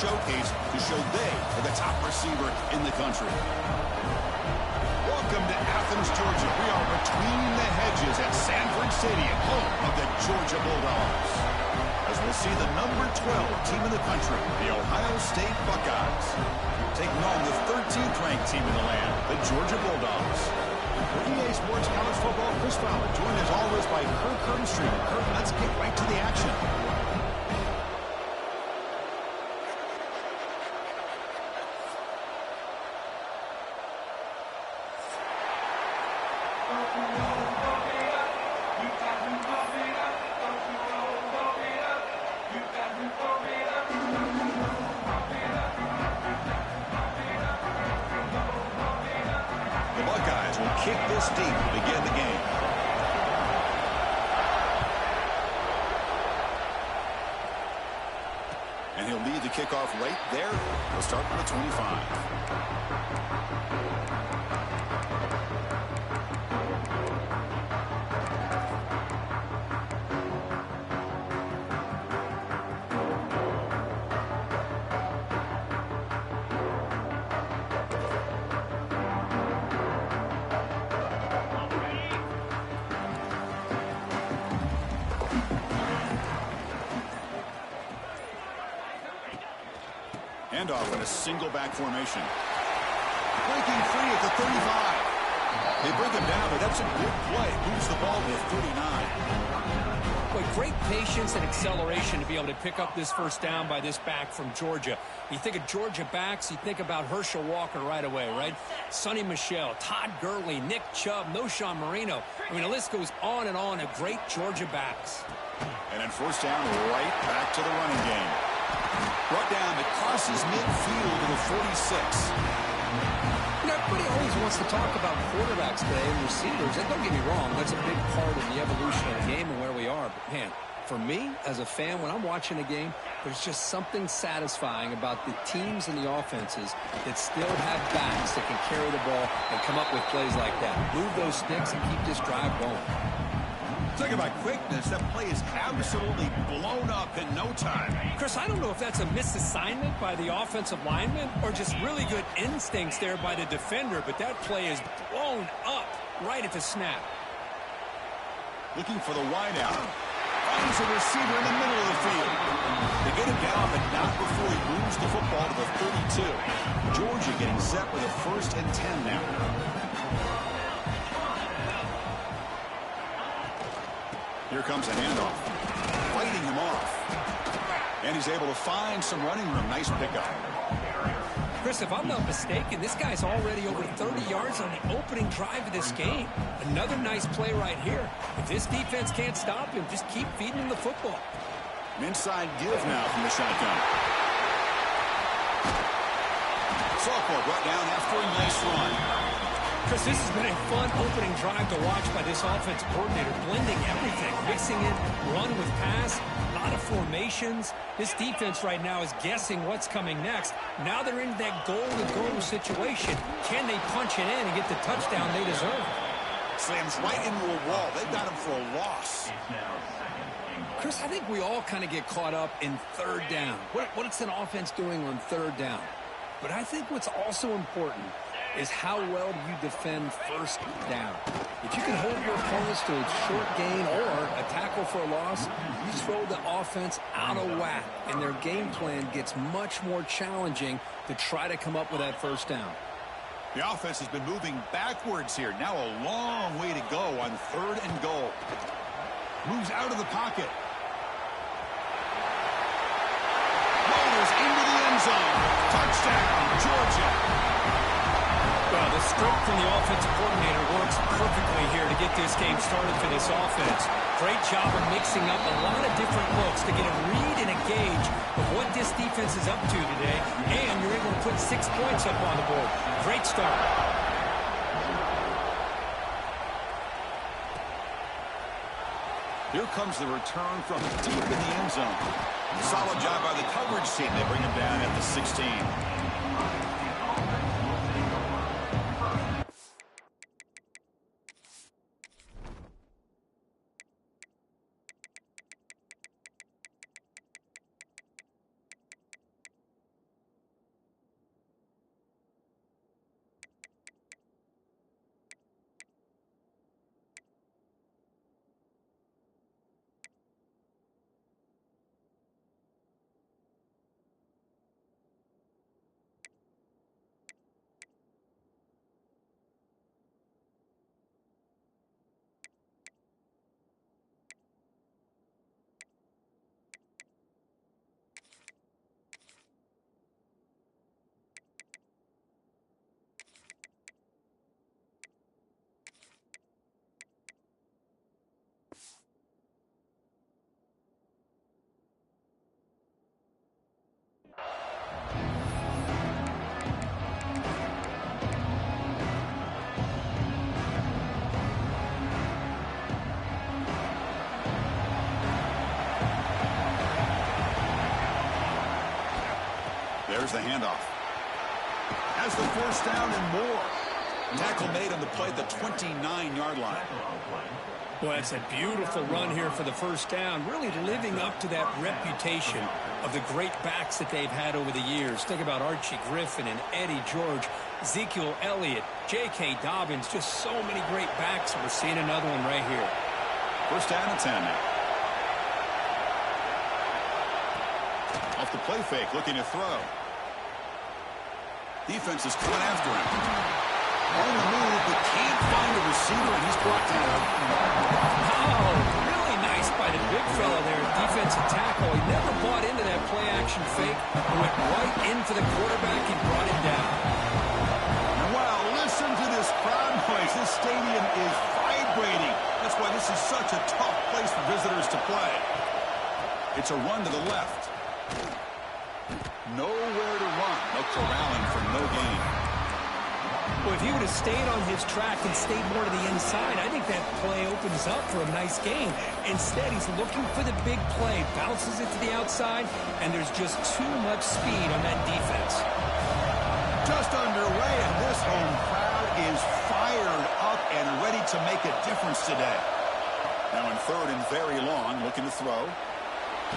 showcase to show they are the top receiver in the country. Welcome to Athens, Georgia. We are between the hedges at Sanford Stadium, home of the Georgia Bulldogs. As we'll see the number 12 team in the country, the Ohio State Buckeyes, taking on the 13th ranked team in the land, the Georgia Bulldogs. For EA Sports College Football, Chris Fowler, joined as always by Kirk Herbstreit. Kirk, let's get right to the action. Kick this deep to begin the game. And he'll lead the kickoff right there. He'll start from the 25. Handoff in a single back formation. Breaking free at the 35. They break him down, but that's a big play. Moves the ball to 39. But great patience and acceleration to be able to pick up this first down by this back from Georgia. You think of Georgia backs, you think about Herschel Walker right away, right? Sonny Michel, Todd Gurley, Nick Chubb, Noshawn Marino. I mean, the list goes on and on of great Georgia backs. And then first down, right back to the running game. Brought down, it crosses midfield to the 46. You know, everybody always wants to talk about quarterbacks today and receivers. And don't get me wrong, that's a big part of the evolution of the game and where we are. But, man, for me, as a fan, when I'm watching a game, there's just something satisfying about the teams and the offenses that still have backs that can carry the ball and come up with plays like that. Move those sticks and keep this drive going. Talking about quickness, that play is absolutely blown up in no time. Chris, I don't know if that's a misassignment by the offensive lineman or just really good instincts there by the defender, but that play is blown up right at the snap. Looking for the wideout. Finds a receiver in the middle of the field. They get him down, but not before he moves the football to the 32. Georgia getting set with a 1st and 10 now. Here comes a handoff. Fighting him off. And he's able to find some running room. Nice pickup. Chris, if I'm not mistaken, this guy's already over 30 yards on the opening drive of this game. Another nice play right here. If this defense can't stop him, just keep feeding him the football. An inside give now from the shotgun. Sophomore brought down after a nice run. Chris, this has been a fun opening drive to watch by this offensive coordinator, blending everything, mixing in run with pass, a lot of formations. This defense right now is guessing what's coming next. Now they're in that goal-to-goal situation. Can they punch it in and get the touchdown they deserve? Slams right into a wall. They've got him for a loss. Chris, I think we all kind of get caught up in third down. What is an offense doing on third down? But I think what's also important is how well do you defend first down. If you can hold your opponents to a short gain or a tackle for a loss, you throw the offense out of whack, and their game plan gets much more challenging to try to come up with that first down. The offense has been moving backwards here. Now a long way to go on 3rd and goal. Moves out of the pocket. Rolls into the end zone. Touchdown, Georgia. Well, the script from the offensive coordinator works perfectly here to get this game started for this offense. Great job of mixing up a lot of different looks to get a read and a gauge of what this defense is up to today, and you're able to put 6 points up on the board. Great start. Here comes the return from deep in the end zone. Solid job by the coverage team. They bring him down at the 16. There's the handoff. Has the first down and more. Tackle made on the play at the 29-yard line. Well, it's a beautiful run here for the first down, really living up to that reputation of the great backs that they've had over the years. Think about Archie Griffin and Eddie George, Ezekiel Elliott, J.K. Dobbins, just so many great backs. We're seeing another one right here. First down and 10 now. Off the play fake, looking to throw. Defense is coming after him. On the move, but can't find a receiver, and he's brought down. Oh, really nice by the big fella there, defensive tackle. He never bought into that play-action fake. He went right in for the quarterback and brought him down. Wow, listen to this crowd noise. This stadium is vibrating. That's why this is such a tough place for visitors to play. It's a run to the left. Nowhere to run. No corralling for no gain. Well, if he would have stayed on his track and stayed more to the inside, I think that play opens up for a nice gain. Instead, he's looking for the big play, bounces it to the outside, and there's just too much speed on that defense. Just underway, and this home crowd is fired up and ready to make a difference today. Now in third and very long, looking to throw.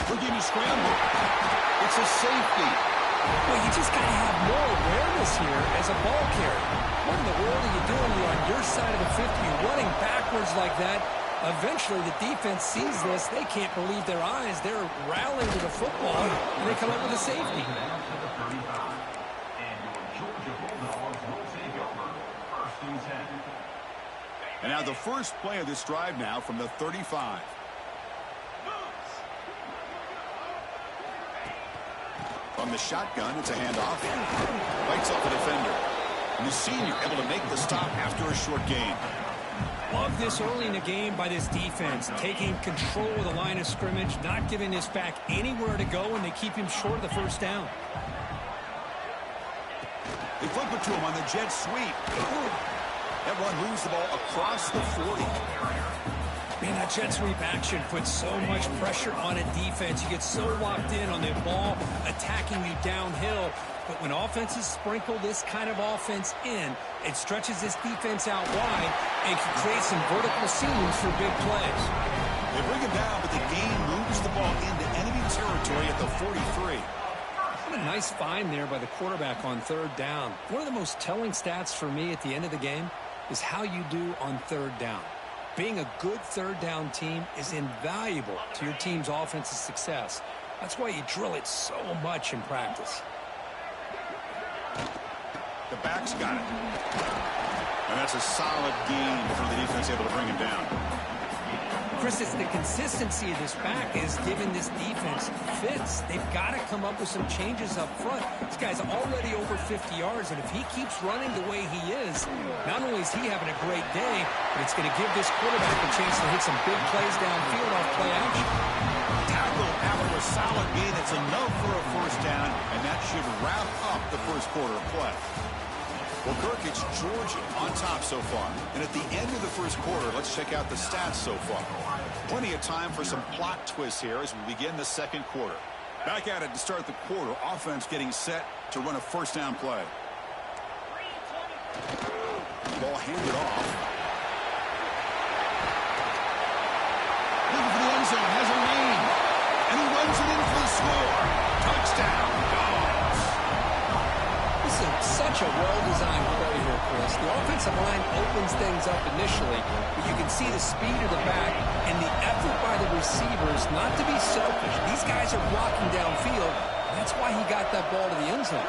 Looking to scramble. It's a safety. Well, you just got to have more awareness here as a ball carrier. What in the world are you doing? You're on your side of the 50. You're running backwards like that. Eventually, the defense sees this. They can't believe their eyes. They're rallying to the football, and they come up with a safety. And now the first play of this drive now from the 35. From the shotgun, it's a handoff. Bites up the defender. And the senior able to make the stop after a short gain. Love this early in the game by this defense, taking control of the line of scrimmage, not giving this back anywhere to go, and they keep him short of the first down. They flip it to him on the jet sweep. That one moves the ball across the 40. Man, that jet sweep action puts so much pressure on a defense. You get so locked in on the ball attacking you downhill. But when offenses sprinkle this kind of offense in, it stretches this defense out wide and can create some vertical seams for big plays. They bring him down, but the game moves the ball into enemy territory at the 43. What a nice find there by the quarterback on third down. One of the most telling stats for me at the end of the game is how you do on third down. Being a good third down team is invaluable to your team's offensive success. That's why you drill it so much in practice. The back's got it. And that's a solid gain before the defense able to bring him down. Chris, it's the consistency of this back is giving this defense fits. They've got to come up with some changes up front. This guy's already over 50 yards, and if he keeps running the way he is, not only is he having a great day, but it's going to give this quarterback a chance to hit some big plays downfield off play action. Tackle after a solid gain. It's enough for a first down, and that should wrap up the first quarter of play. Well, Kirk, it's Georgia on top so far. And at the end of the first quarter, let's check out the stats so far. Plenty of time for some plot twists here as we begin the second quarter. Back at it to start the quarter. Offense getting set to run a first down play. Ball handed off. Looking for the end zone. Has a lane. And he runs it in for the score. Touchdown. Such a well-designed play here, Chris. The offensive line opens things up initially, but you can see the speed of the back and the effort by the receivers not to be selfish. These guys are blocking downfield. That's why he got that ball to the end zone.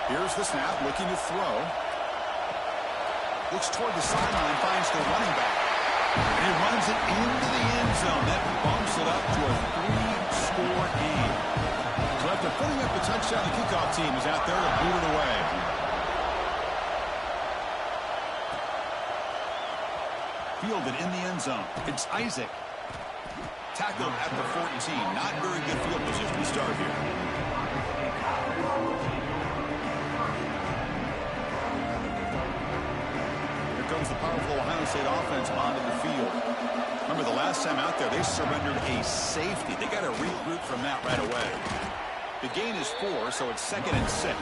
Here's the snap, looking to throw. Looks toward the sideline, finds the running back. And he runs it into the end zone. That bumps it up to a 3-score game. So after putting up the touchdown, the kickoff team is out there to boot it away. Fielded in the end zone. It's Isaac. Tackled at the 14. Not very good field position to start here. Here comes the powerful Ohio State offense onto the field. Remember, the last time out there, they surrendered a safety. They got to regroup from that right away. The gain is 4, so it's 2nd and 6.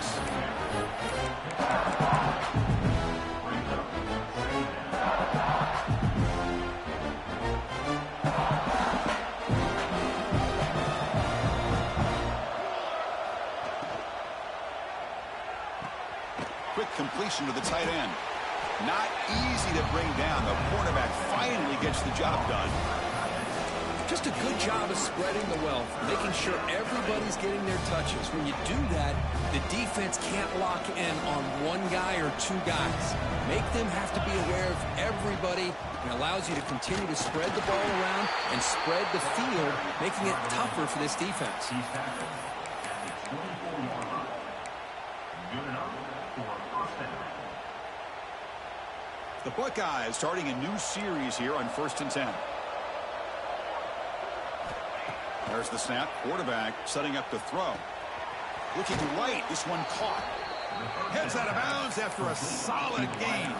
Quick completion to the tight end. Not easy to bring down. The quarterback finally gets the job done. Just a good job of spreading the wealth, making sure everybody's getting their touches. When you do that, the defense can't lock in on one guy or two guys. Make them have to be aware of everybody, and allows you to continue to spread the ball around and spread the field, making it tougher for this defense. The Buckeyes starting a new series here on 1st and 10. There's the snap. Quarterback setting up to throw. Looking right. This one caught. Heads out of bounds after a solid gain.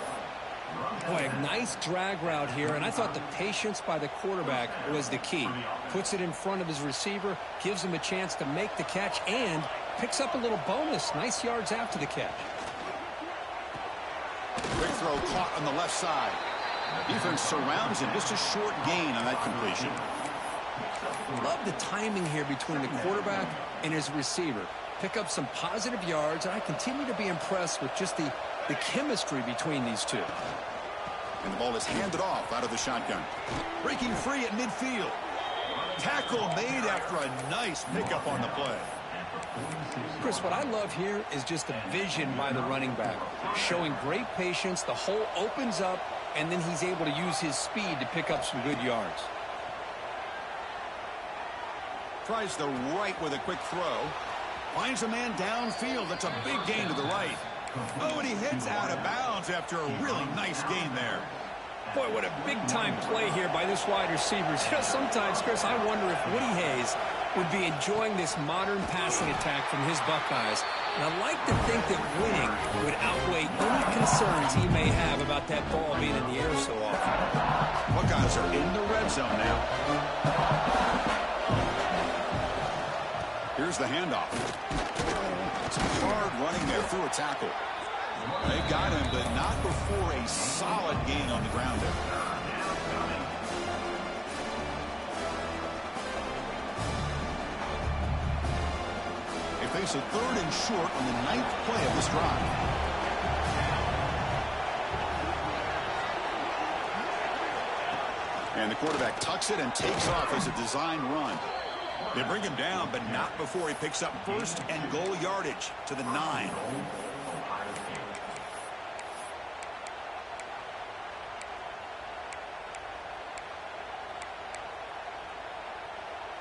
Boy, a nice drag route here, and I thought the patience by the quarterback was the key. Puts it in front of his receiver, gives him a chance to make the catch, and picks up a little bonus. Nice yards after the catch. Quick throw caught on the left side. Defense surrounds him. Just a short gain on that completion. Love the timing here between the quarterback and his receiver. Pick up some positive yards, and I continue to be impressed with just the chemistry between these two. And the ball is handed off out of the shotgun. Breaking free at midfield. Tackle made after a nice pickup on the play. Chris, what I love here is just the vision by the running back. Showing great patience, the hole opens up, and then he's able to use his speed to pick up some good yards. Tries the right with a quick throw. Finds a man downfield. That's a big gain to the right. Oh, and he heads out of bounds after a really nice gain there. Boy, what a big-time play here by this wide receiver. Sometimes, Chris, I wonder if Woody Hayes would be enjoying this modern passing attack from his Buckeyes. And I'd like to think that winning would outweigh any concerns he may have about that ball being in the air so often. Buckeyes are in the red zone now. Here's the handoff. Some hard running there through a tackle. They got him, but not before a solid gain on the ground there. They face a 3rd and short on the 9th play of this drive. And the quarterback tucks it and takes off as a design run. They bring him down, but not before he picks up 1st and goal yardage to the 9.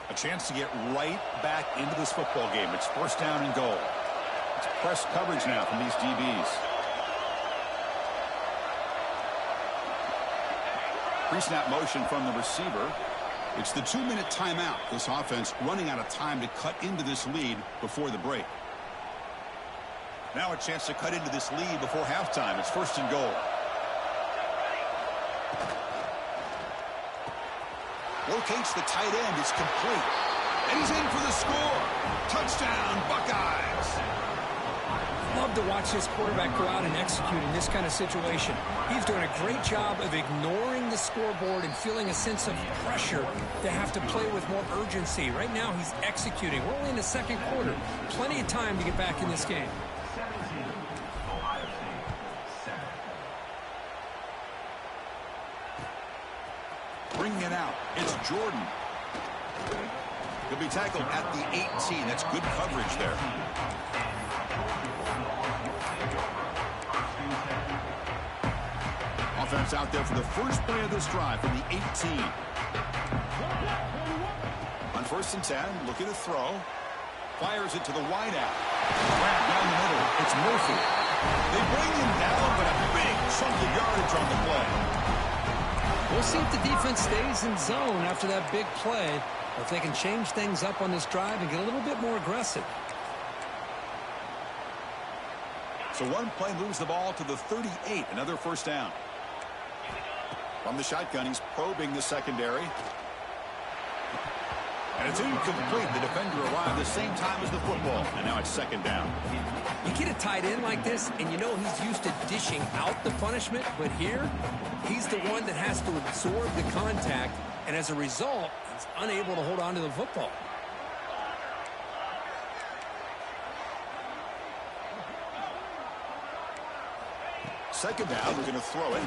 A chance to get right back into this football game. It's 1st down and goal. It's press coverage now from these DBs. Pre-snap motion from the receiver. It's the 2-minute timeout. This offense running out of time to cut into this lead before the break. Now a chance to cut into this lead before halftime. It's 1st and goal. Locates the tight end. It's complete. And he's in for the score. Touchdown, Buckeyes. Love to watch this quarterback go out and execute in this kind of situation. He's doing a great job of ignoring the scoreboard and feeling a sense of pressure to have to play with more urgency. Right now, he's executing. We're only in the 2nd quarter. Plenty of time to get back in this game. Bringing it out. It's Jordan. He'll be tackled at the 18. That's good coverage there. Offense out there for the first play of this drive from the 18. On 1st and 10, looking to throw. Fires it to the wideout. Grab down the middle. It's Murphy. They bring him down, but a big chunk of yardage on the play. We'll see if the defense stays in zone after that big play, or if they can change things up on this drive and get a little bit more aggressive. So one play moves the ball to the 38, another 1st down. From the shotgun, he's probing the secondary. And it's incomplete. The defender arrived the same time as the football. And now it's second down. You get a tight end like this, and you know he's used to dishing out the punishment. But here, he's the one that has to absorb the contact. And as a result, he's unable to hold on to the football. Second down, we're going to throw it.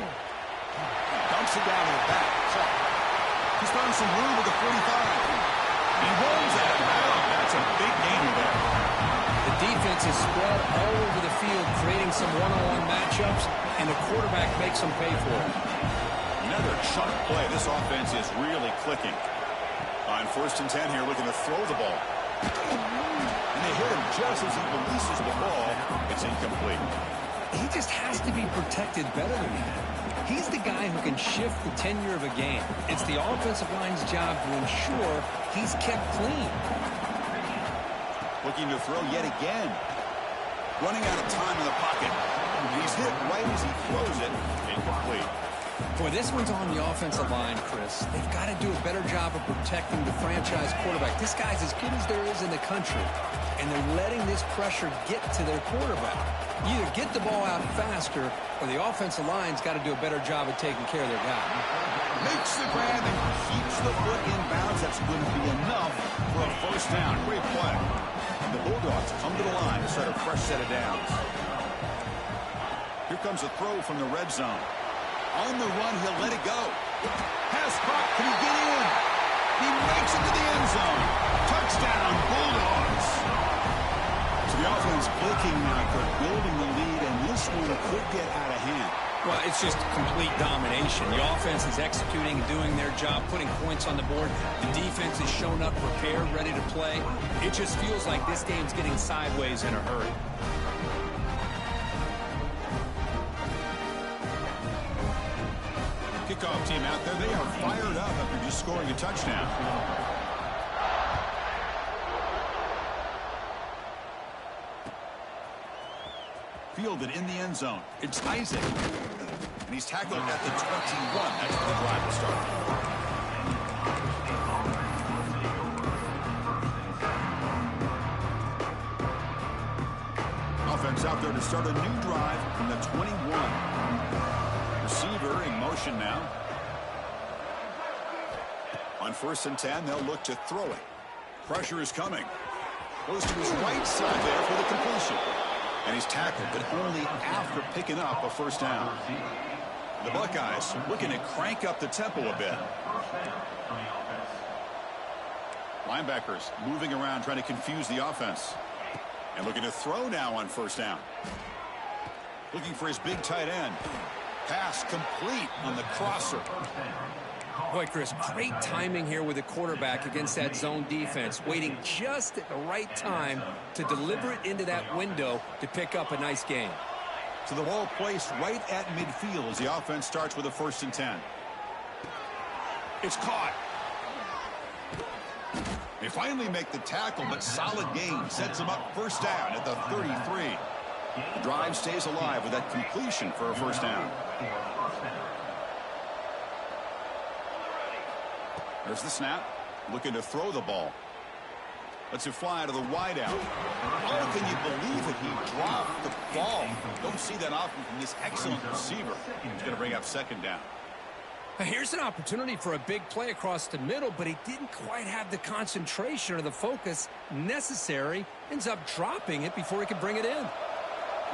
Dumps it down to the back. Caught. He's found some room with the 45. He rolls out of bounds. That's a big gain there. The defense is spread all over the field, creating some one-on-one matchups, and the quarterback makes them pay for it. Another chunk play. This offense is really clicking. On 1st and 10 here, looking to throw the ball. And they hit him just as he releases the ball. It's incomplete. He just has to be protected better than that. He's the guy who can shift the tenure of a game. It's the offensive line's job to ensure he's kept clean. Looking to throw yet again. Running out of time in the pocket. He's hit right as he throws it. Incomplete. Boy, this one's on the offensive line, Chris. They've got to do a better job of protecting the franchise quarterback. This guy's as good as there is in the country, and they're letting this pressure get to their quarterback. Either get the ball out faster, or the offensive line's got to do a better job of taking care of their guy. Makes the grab and keeps the foot in bounds. That's going to be enough for a first down. Great play. And the Bulldogs come to the line to start a fresh set of downs. Here comes a throw from the red zone. On the run, he'll let it go. Pass caught. Can he get in? He makes it to the end zone. Touchdown, Bulldogs. So the offense clicking now, Kirk, building the lead, and this one could get out of hand. Well, it's just complete domination. The offense is executing, doing their job, putting points on the board. The defense is shown up, prepared, ready to play. It just feels like this game's getting sideways in a hurry. Kickoff team out there. They are fired up after just scoring a touchdown. Fielded in the end zone. It's Isaac. And he's tackled at the 21. That's where the drive will start. Offense out there to start a new drive from the 21. Receiver in motion now. On 1st and 10, they'll look to throw it. Pressure is coming. Goes to his right side there for the completion. And he's tackled, but only after picking up a first down. The Buckeyes looking to crank up the tempo a bit. Linebackers moving around, trying to confuse the offense. And looking to throw now on 1st down. Looking for his big tight end. Pass complete on the crosser. Boy, Chris, great timing here with the quarterback against that zone defense, waiting just at the right time to deliver it into that window to pick up a nice gain. So the ball placed right at midfield as the offense starts with a 1st and 10. It's caught. They finally make the tackle, but solid gain sets them up 1st down at the 33. The drive stays alive with that completion for a 1st down. There's the snap. Looking to throw the ball. Lets it fly to the wide out. Oh, can you believe it? He dropped the ball. Don't see that often from this excellent receiver. He's going to bring up 2nd down. Here's an opportunity for a big play across the middle, but he didn't quite have the concentration or the focus necessary. Ends up dropping it before he could bring it in.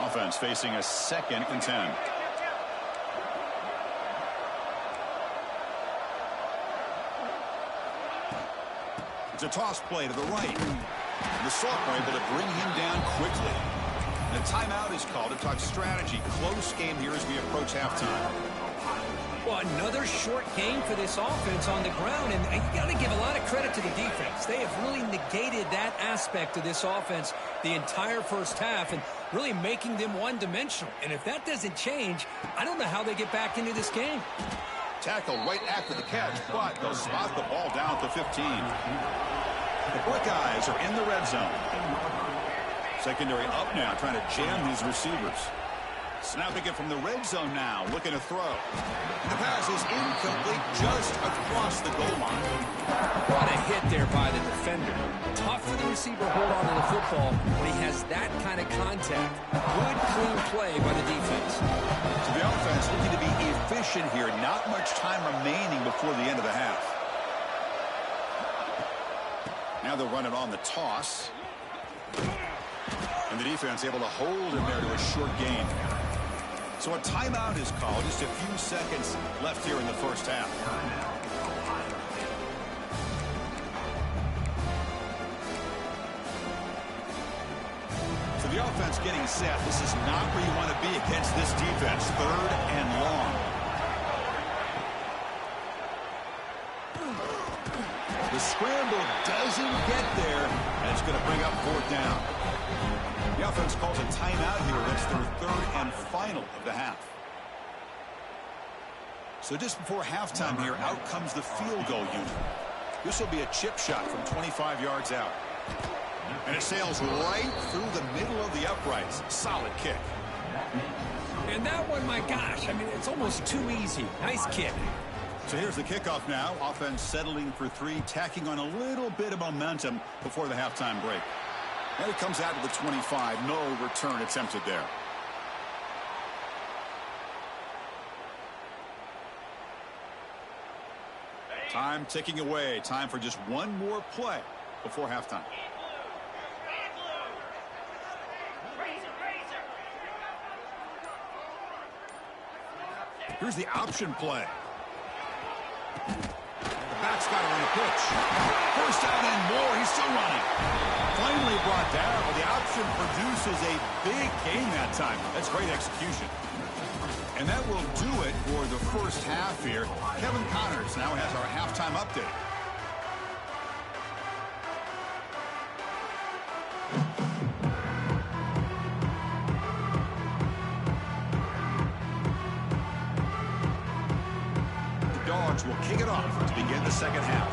Offense facing a 2nd and 10. It's a toss play to the right. The Sophomore able to bring him down quickly. And a timeout is called to talk strategy. Close game here as we approach halftime. Well, another short game for this offense on the ground, and you got to give a lot of credit to the defense. They have really negated that aspect of this offense the entire 1st half and really making them one-dimensional. And if that doesn't change, I don't know how they get back into this game. Tackle right after the catch, but they'll spot the ball down at the 15. The Buckeyes are in the red zone. Secondary up now, trying to jam these receivers. Snapping it from the red zone now, looking to throw. The pass is incomplete just across the goal line. What a hit there by the defender. Tough for the receiver to hold on to the football when he has that kind of contact. Good, clean play by the defense. So the offense looking to be efficient here. Not much time remaining before the end of the half. Now they'll run it on the toss. And the defense able to hold him there to a short gain. So a timeout is called. Just a few seconds left here in the first half. So the offense getting set. This is not where you want to be against this defense. 3rd and long. The scramble doesn't get there, and it's going to bring up 4th down. The offense calls a timeout here. That's their 3rd and final of the half. So just before halftime here, out comes the field goal unit. This will be a chip shot from 25 yards out. And it sails right through the middle of the uprights. Solid kick. And that one, my gosh, I mean, it's almost too easy. Nice kick. So here's the kickoff now. Offense settling for 3, tacking on a little bit of momentum before the halftime break. And it comes out to the 25. No return attempted there. Time ticking away. Time for just one more play before halftime. Here's the option play. The back's got to run a pitch. First down and more. He's still running. Finally brought down, but the option produces a big gain that time. That's great execution. And that will do it for the first half here. Kevin Connors now has our halftime update. The Dogs will kick it off to begin the second half.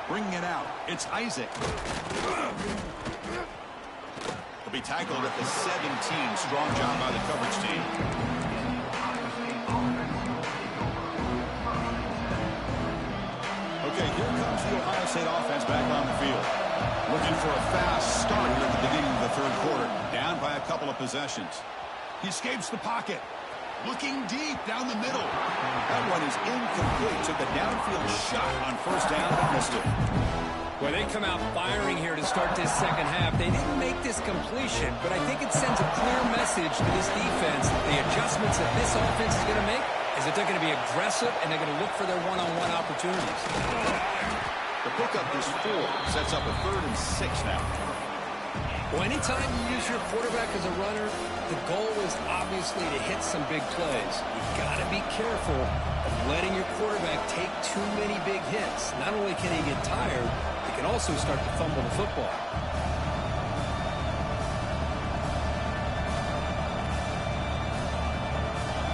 Bringing it out, it's Isaac. He'll be tackled at the 17. Strong job by the coverage team. Okay, here comes the Ohio State offense back on the field. Looking for a fast start here at the beginning of the 3rd quarter. Down by a couple of possessions. He escapes the pocket. Looking deep down the middle. That one is incomplete. Took a downfield shot on first down, but missed it. Well, they come out firing here to start this second half. They didn't make this completion, but I think it sends a clear message to this defense. The adjustments that this offense is going to make is that they're going to be aggressive and they're going to look for their one-on-one opportunities. The pickup is 4. Sets up a 3rd and 6 now. Well, anytime you use your quarterback as a runner, the goal is obviously to hit some big plays. You've got to be careful of letting your quarterback take too many big hits. Not only can he get tired, he can also start to fumble the football.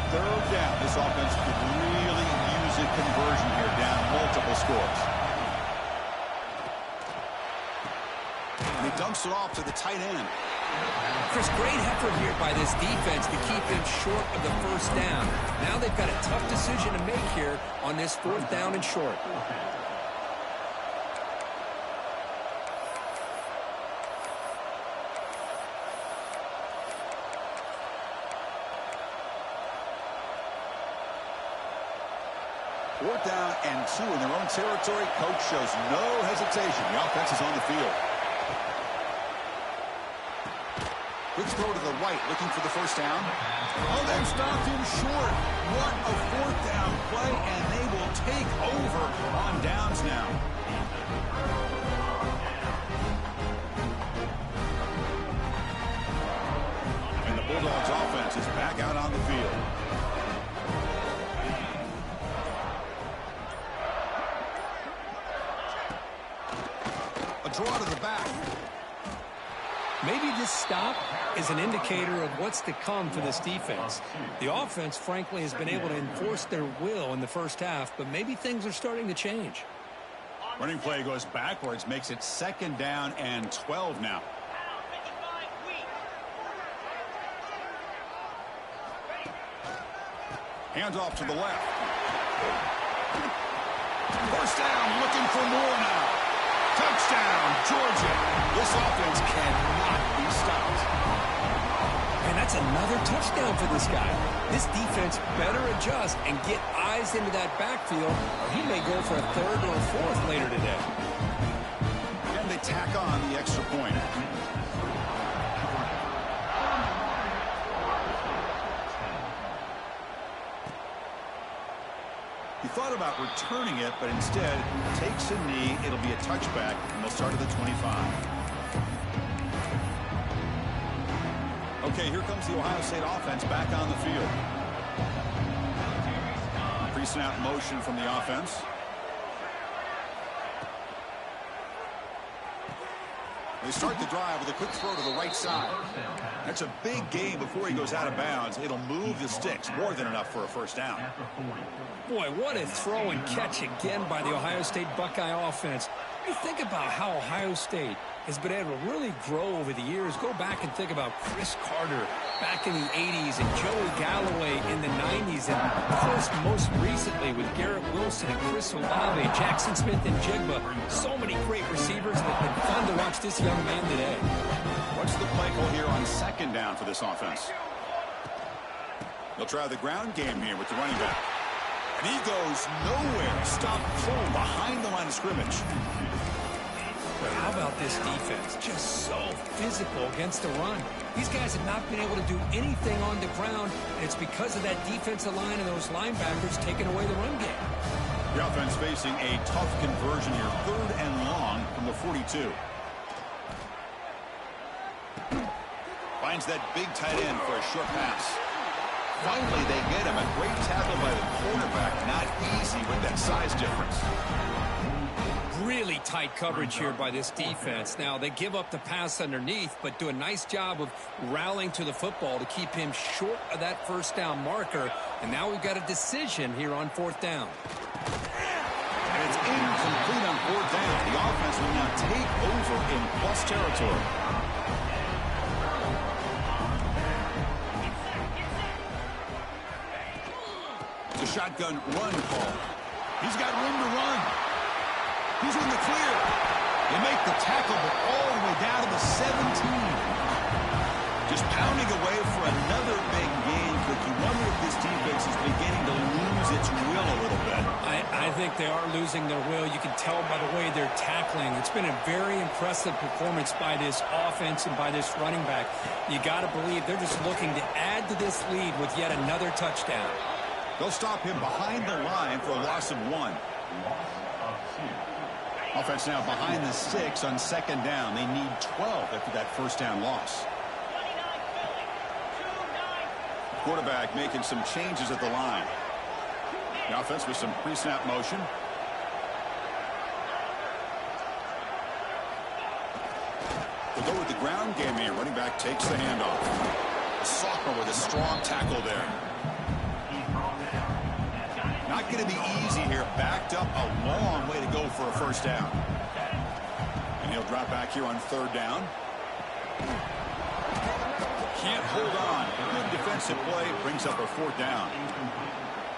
Third down. This offense could really use a conversion here, down multiple scores. And he dumps it off to the tight end. Chris, great effort here by this defense to keep him short of the first down. Now they've got a tough decision to make here on this 4th down and short. Fourth down and 2 in their own territory. Coach shows no hesitation. The offense is on the field. Quick throw to the right, looking for the first down. Oh, they've stopped him short. What a 4th down play, and they will take over on downs now. And the Bulldogs offense is back out on the field. A draw to the back. Maybe this stop is an indicator of what's to come for this defense. The offense, frankly, has been able to enforce their will in the first half, but maybe things are starting to change. Running play goes backwards, makes it 2nd down and 12 now. Hands off to the left. First down, looking for more now. Touchdown, Georgia. This offense cannot be stopped. And that's another touchdown for this guy. This defense better adjust and get eyes into that backfield, or he may go for a 3rd or a 4th later today. And they tack on the extra point. He thought about returning it, but instead takes a knee. It'll be a touchback, and they'll start at the 25. Okay, here comes the Ohio State offense back on the field. Pre-snap motion from the offense. They start the drive with a quick throw to the right side. That's a big gain before he goes out of bounds. It'll move the sticks, more than enough for a first down. Boy, what a throw and catch again by the Ohio State Buckeye offense. You think about how Ohio State has been able to really grow over the years. Go back and think about Chris Carter back in the 80s and Joey Galloway in the 90s. And, of course, most recently with Garrett Wilson and Chris Olave, Jackson Smith and Jigba. So many great receivers that have been fun to watch this young man today. What's the play call here on 2nd down for this offense? They'll try the ground game here with the running back. And he goes nowhere. Stopped full behind the line of scrimmage. But how about this defense? Just so physical against the run. These guys have not been able to do anything on the ground, and it's because of that defensive line and those linebackers taking away the run game. The offense facing a tough conversion here. 3rd and long from the 42. Finds that big tight end for a short pass. Finally, they get him. A great tackle by the quarterback. Not easy with that size difference. Really tight coverage here by this defense. Now, they give up the pass underneath, but do a nice job of rallying to the football to keep him short of that first down marker. And now we've got a decision here on 4th down. And it's incomplete on 4th down. The offense will now take over in plus territory. It's a shotgun run call. He's got room to run. He's in the clear. They make the tackle, but all the way down to the 17. Just pounding away for another big gain. But you wonder if this defense is beginning to lose its will a little bit. I think they are losing their will. You can tell by the way they're tackling. It's been a very impressive performance by this offense and by this running back. You got to believe they're just looking to add to this lead with yet another touchdown. They'll stop him behind the line for a loss of 1. Offense now behind the 6 on 2nd down. They need 12 after that first down loss. Quarterback making some changes at the line. The offense with some pre-snap motion. We'll go with the ground game here. Running back takes the handoff. A sophomore with a strong tackle there. Not going to be easy here. Backed up a long way to go for a first down. And he'll drop back here on 3rd down. Can't hold on. Good defensive play. Brings up a 4th down.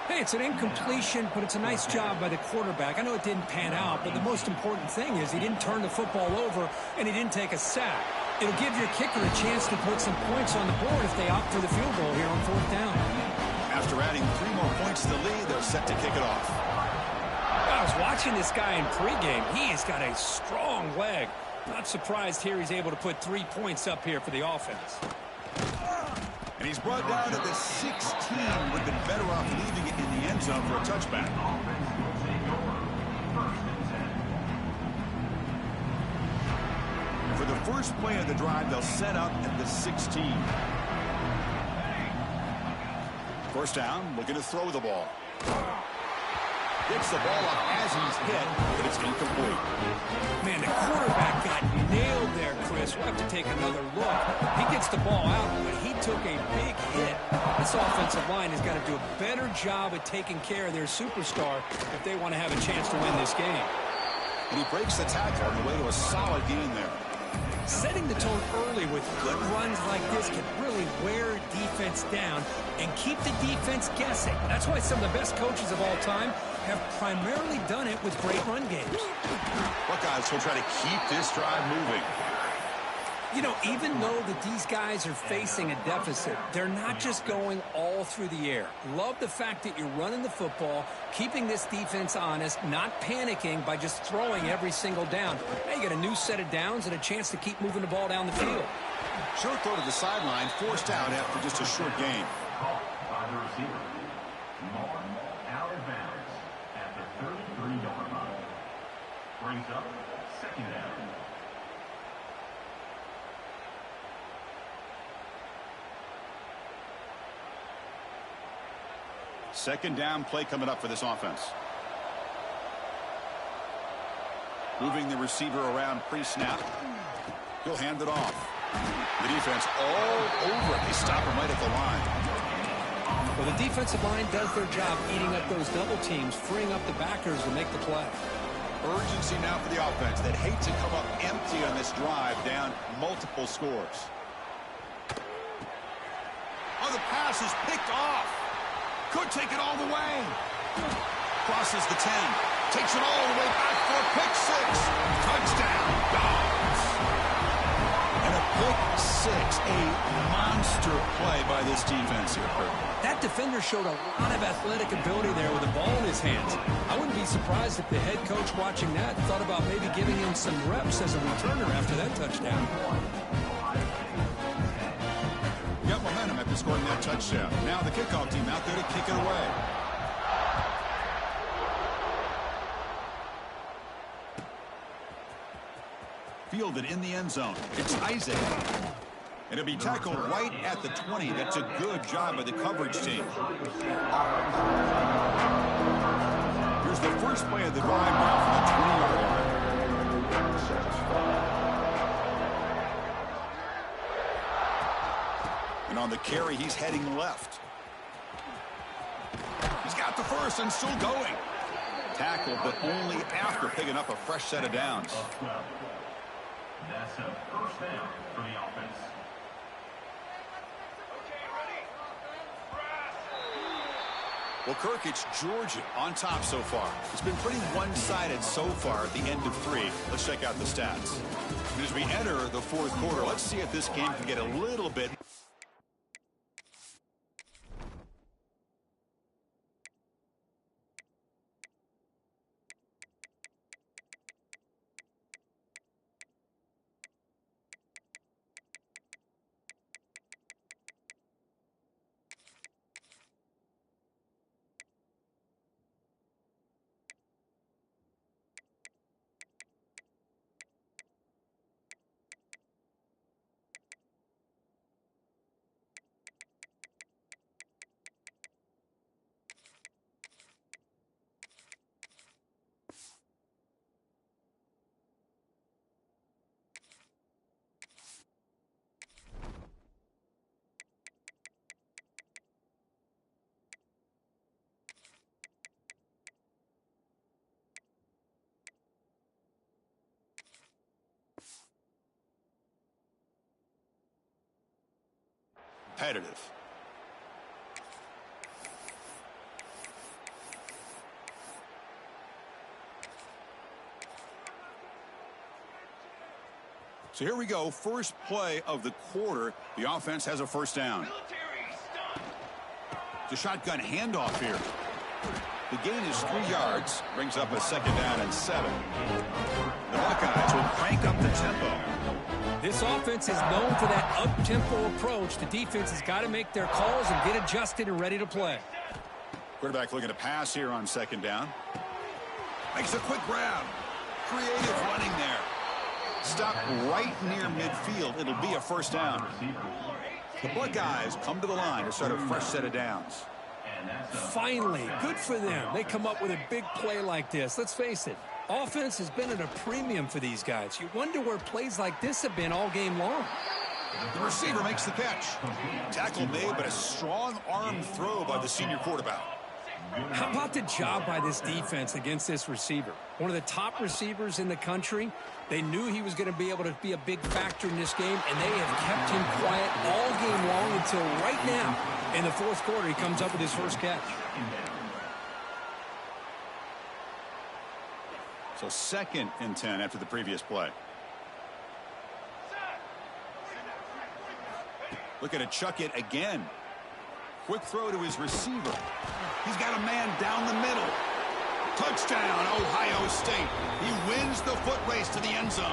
Hey, it's an incompletion, but it's a nice job by the quarterback. I know it didn't pan out, but the most important thing is he didn't turn the football over and he didn't take a sack. It'll give your kicker a chance to put some points on the board if they opt for the field goal here on 4th down. After adding 3 more points to the lead, they're set to kick it off. I was watching this guy in pregame. He has got a strong leg. Not surprised here he's able to put 3 points up here for the offense. And he's brought down to the 16. Would have been better off leaving it in the end zone for a touchback. For the first play of the drive, they'll set up at the 16. First down, looking to throw the ball. Gets the ball up as he's hit, but it's incomplete. Man, the quarterback got nailed there, Chris. We'll have to take another look. He gets the ball out, but he took a big hit. This offensive line has got to do a better job at taking care of their superstar if they want to have a chance to win this game. And he breaks the tackle on the way to a solid gain there. Setting the tone early with good runs like this can really wear defense down and keep the defense guessing. That's why some of the best coaches of all time have primarily done it with great run games. Buckeyes will try to keep this drive moving. You know, even though that these guys are facing a deficit, they're not just going all through the air. Love the fact that you're running the football, keeping this defense honest, not panicking by just throwing every single down. Now you got a new set of downs and a chance to keep moving the ball down the field. Short throw to the sideline, forced out after just a short gain. By the receiver, out of bounds at the 33-yard line. Brings up second down. Second down play coming up for this offense. Moving the receiver around pre-snap. He'll hand it off. The defense all over it. They stop him right at the line. Well, the defensive line does their job eating up those double teams, freeing up the backers to make the play. Urgency now for the offense that hate to come up empty on this drive, down multiple scores. Oh, the pass is picked off. Could take it all the way. Crosses the 10. Takes it all the way back for a pick six. Touchdown, Dogs. And a pick six. A monster play by this defense here, Kirk. That defender showed a lot of athletic ability there with the ball in his hands. I wouldn't be surprised if the head coach watching that thought about maybe giving him some reps as a returner after that touchdown. Got momentum after scoring that touchdown. Now the kickoff team out there to kick it away. Fielded in the end zone. It's Isaac. And it'll be tackled right at the 20. That's a good job by the coverage team. Here's the first play of the drive now from the 20-yard line. And on the carry, he's heading left. He's got the first and still going. Tackled, but only after picking up a fresh set of downs. That's a first down for the offense. Well, Kirk, it's Georgia on top so far. It's been pretty one-sided so far at the end of three. Let's check out the stats. And as we enter the fourth quarter, let's see if this game can get a little bit competitive. So here we go. First play of the quarter. The offense has a first down. It's a shotgun handoff here. The gain is 3 yards. Brings up a second down and 7. The Buckeyes will crank up the tempo. This offense is known for that up-tempo approach. The defense has got to make their calls and get adjusted and ready to play. Quarterback looking to pass here on second down. Makes a quick grab. Creative running there. Stop right near midfield. It'll be a first down. The Buckeyes come to the line to start a fresh set of downs. Finally, good for them. They come up with a big play like this. Let's face it, offense has been at a premium for these guys. You wonder where plays like this have been all game long. The receiver makes the catch. Tackle made, but a strong arm throw by the senior quarterback. How about the job by this defense against this receiver? One of the top receivers in the country. They knew he was going to be able to be a big factor in this game, and they have kept him quiet all game long until right now. In the fourth quarter, he comes up with his first catch. So 2nd and 10 after the previous play. Looking to chuck it again. Quick throw to his receiver. He's got a man down the middle. Touchdown, Ohio State. He wins the foot race to the end zone.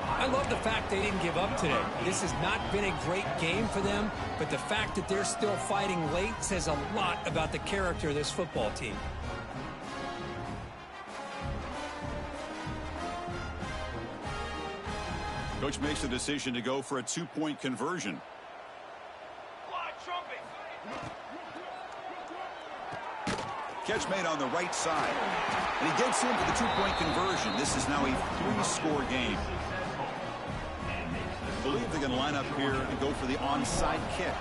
I love the fact they didn't give up today. This has not been a great game for them, but the fact that they're still fighting late says a lot about the character of this football team. Coach makes the decision to go for a 2-point conversion. Catch made on the right side. And he gets in for the 2-point conversion. This is now a 3-score game. I believe they're going to line up here and go for the onside kick.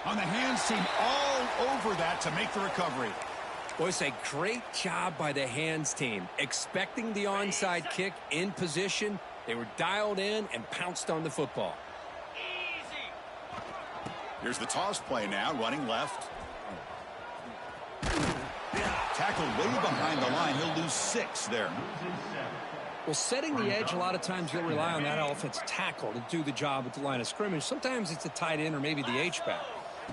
On the hands team all over that to make the recovery. Boy, it's a great job by the hands team. Expecting the onside kick in position. They were dialed in and pounced on the football. Here's the toss play now, running left. Tackled way behind the line. He'll lose 6 there. Well, setting the edge, a lot of times you'll rely on that offensive tackle to do the job at the line of scrimmage. Sometimes it's a tight end or maybe the H-back.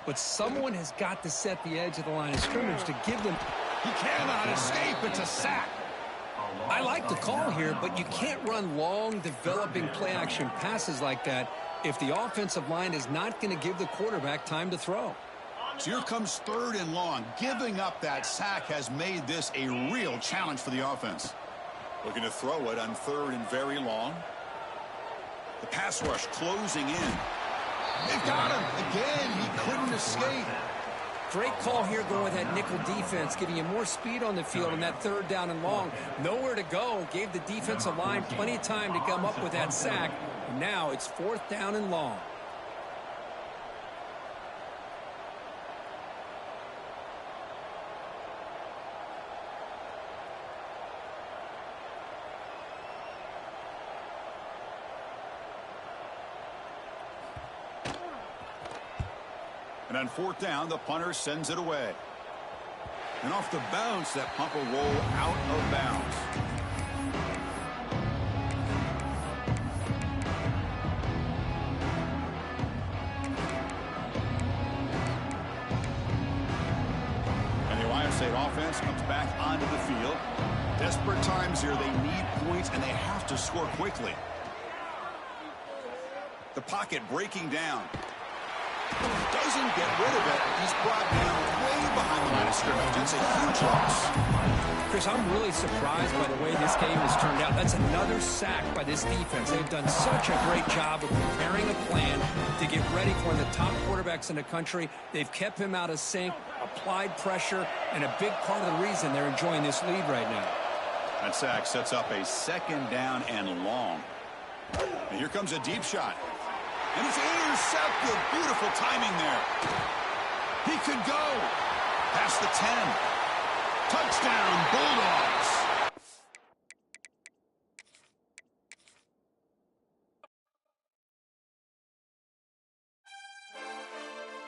But someone has got to set the edge of the line of scrimmage to give them. He cannot escape. It's a sack. I like the call here, but you can't run long, developing play-action passes like that if the offensive line is not going to give the quarterback time to throw. So here comes 3rd and long. Giving up that sack has made this a real challenge for the offense. Looking to throw it on 3rd and very long. The pass rush closing in. They've got him. Again, he couldn't escape. Great call here going with that nickel defense, giving you more speed on the field on that 3rd down and long. Nowhere to go. Gave the defensive line plenty of time to come up with that sack. And now it's 4th down and long. And on 4th down, the punter sends it away. And off the bounce, that punt will roll out of bounds. And the Ohio State offense comes back onto the field. Desperate times here. They need points, and they have to score quickly. The pocket breaking down. Doesn't get rid of it. He's brought down way behind the line of scrimmage. It's a huge loss. Chris, I'm really surprised by the way this game has turned out. That's another sack by this defense. They've done such a great job of preparing a plan to get ready for one of the top quarterbacks in the country. They've kept him out of sync, applied pressure, and a big part of the reason they're enjoying this lead right now. That sack sets up a 2nd down and long. And here comes a deep shot. And it's intercepted. Beautiful timing there. He could go past the 10. Touchdown, Bulldogs.